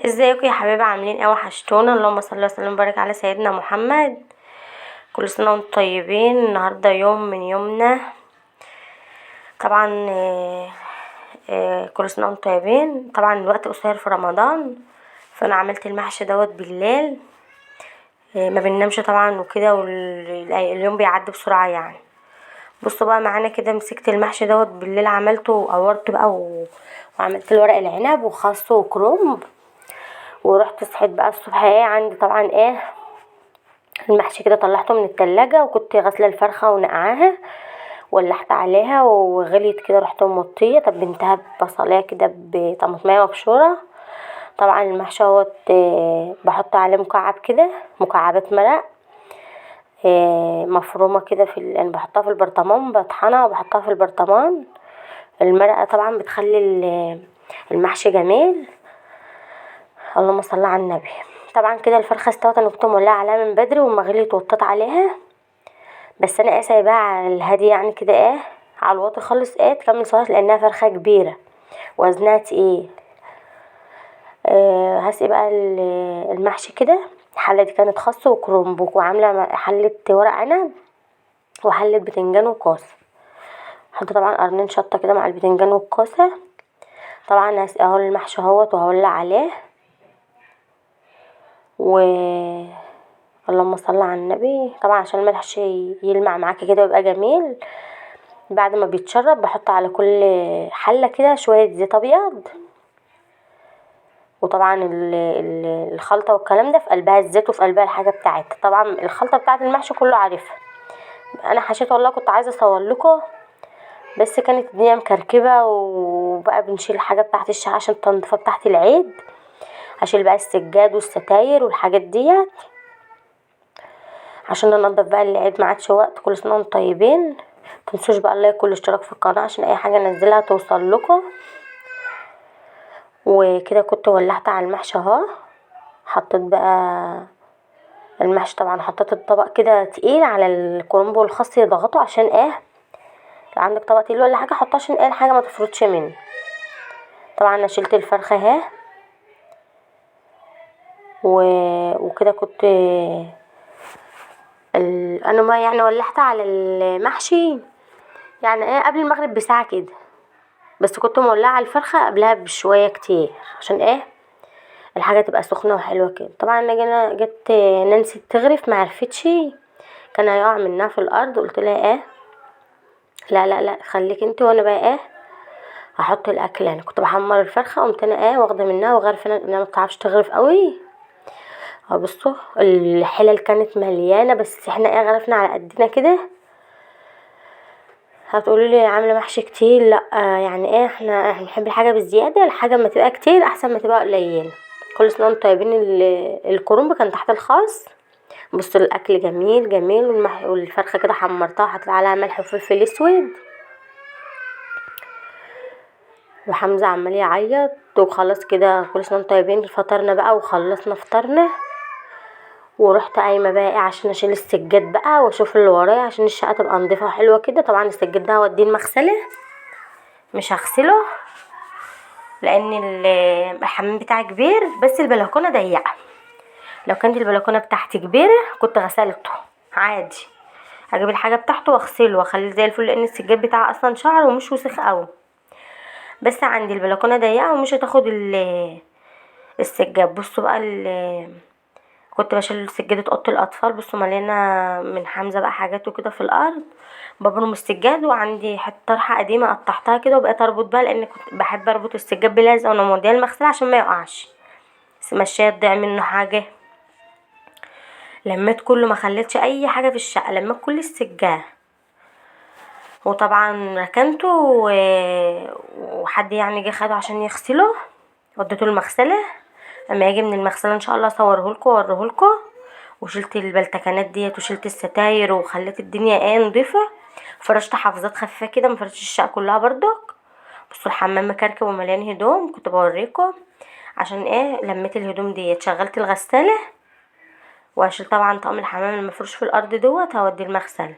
ازيكم يا حبايبي؟ عاملين ايه؟ وحشتونا. اللهم صل وسلم وبارك على سيدنا محمد. كل سنه وانتم طيبين. النهارده يوم من يومنا طبعا. كل سنه وانتم طيبين. طبعا الوقت قصير في رمضان، فانا عملت المحشي دوت بالليل. ما بننامش طبعا وكده، واليوم بيعدي بسرعه يعني. بصوا بقى معانا كده، مسكت المحشي دوت بالليل، عملته وقورته بقى وعملت الورق العنب وخس وكرنب. ورحت صحيت بقى الصبح، عندي طبعا المحشي كده، طلعته من التلاجة وكنت غاسله الفرخه ونقعاها، ولحت عليها وغليت كده، رحت مطيه تبنتها ببصلايه كده بطماطميه مبشوره. طبعا المحشي اهوت بحط عليه مكعب كده، مكعبات مرق مفرومه كده انا بحطها في البرطمان، بطحنها وبحطها في البرطمان. المرقه طبعا بتخلي المحشي جميل. اللهم صل على النبي. طبعا كده الفرخه استوت، انا كنت مولعه عليها من بدري، وما غليت وطيت عليها، بس انا سايباها على الهادي يعني كده، على الواطي خالص، تكمل سواها، لانها فرخه كبيره وزنها تقيل. هسقي بقى المحشي كده. الحله دي كانت خس وكرنب، وعامله حله ورق عنب وحله بتنجان وكوسه. حط طبعا قرنين شطه كده مع البتنجان والكوسه. طبعا هسقي اهو المحشي اهوت وهولع عليه اللهم صل على النبي. طبعا عشان الملح يلمع معاكي كده ويبقى جميل. بعد ما بيتشرب بحط على كل حله كده شويه زيت ابيض، وطبعا الخلطه والكلام ده في قلبها الزيت وفي قلبها الحاجه بتاعتها. طبعا الخلطه بتاعت المحشي كله عارفها. انا حشيت والله، كنت عايزه اصور لكم، بس كانت الدنيا مكركبه، وبقى بنشيل الحاجه بتاعت الشقه عشان التنظيفه بتاعت العيد، اشيل بقى السجاد والستاير والحاجات ديت عشان ننضف بقى العيد. ما عادش وقت. كل سنه وانتم طيبين. متنسوش بقى اللايك والاشتراك في القناه عشان اي حاجه انزلها توصل لكم. وكده كنت ولعت على المحشي اهو. حطيت بقى المحشي، طبعا حطيت الطبق كده تقيل على الكرنب والخس يضغطوا، عشان لو عندك طبق تقيل ولا حاجه حطه، عشان الحاجه ما تفرطش مني. طبعا انا شلت الفرخه وكده كنت انا ما يعني ولحت على المحشي يعني قبل المغرب بساعه كده، بس كنت مولعه على الفرخه قبلها بشويه كتير، عشان الحاجه تبقى سخنه وحلوه كده. طبعا انا جت نانسي تغرف، ما عرفتش، كان هيقع منها في الارض. قلت لها لا لا لا، خليك انت وانا بقى هحط الاكل. انا كنت بحمر الفرخه، قمت انا واخده منها وغرفه، انا ما بتعرفش تغرف قوي. بصوا الحلل كانت مليانه، بس احنا غرفنا على قدنا كده. هتقولوا لي عامله محشي كتير؟ لا، يعني احنا بنحب الحاجه بالزياده. الحاجه ما تبقى كتير احسن ما تبقى قليله. كل سنه وانتم طيبين. الكرنب كان تحت الخاص. بصوا الاكل جميل جميل، والفرخه كده حمرتها، حطيت عليها ملح وفلفل اسود. وحمزه عمال يعيط. وخلاص كده كل سنه وانتم طيبين. فطرنا بقى وخلصنا فطرنا، ورحت قايمه بقى عشان اشيل السجاد بقى واشوف اللي ورايا، عشان الشقه تبقى نضيفه وحلوه كده. طبعا السجاد ده هوديه المغسله، مش هغسله لان الحمام بتاعي كبير، بس البلكونه ضيقه. لو كانت البلكونه بتاعتي كبيره كنت غسلته عادي، اجيب الحاجه بتاعته واغسله واخليه زي الفل، لان السجاد بتاعه اصلا شعر ومش وسخ قوي. بس عندي البلكونه ضيقه ومش هتاخد السجاد. بصوا بقى كنت بشيل سجادة اوضه الاطفال. بصوا مليانه من حمزه بقى حاجات وكده في الارض. ببرم السجاد، وعندي حته طرحه قديمه قطعتها كده وبقيت اربط بقى، لان كنت بحب اربط السجاد بلزق وانا موديه المغسله عشان ما يقعش، بس مشيه تضيع منه حاجه. لميت كله، ما خليتش اي حاجه في الشقه، لميت كل السجاد. وطبعا ركنته وحد يعني جه خده عشان يغسله، وديته المغسله. اما يجي من المغسله ان شاء الله اصورهولكوا واوريهولكوا. وشلت البلتكنات ديت وشلت الستاير وخليت الدنيا نضيفه. فرشت حافظات خفيفه كده، مفرشتش الشقه كلها برضك. بصوا الحمام مكركب ومليان هدوم، كنت بوريكم عشان لميت الهدوم ديت. شغلت الغساله، وهشيل طبعا طقم الحمام المفروش في الارض دوت هوديه المغسله.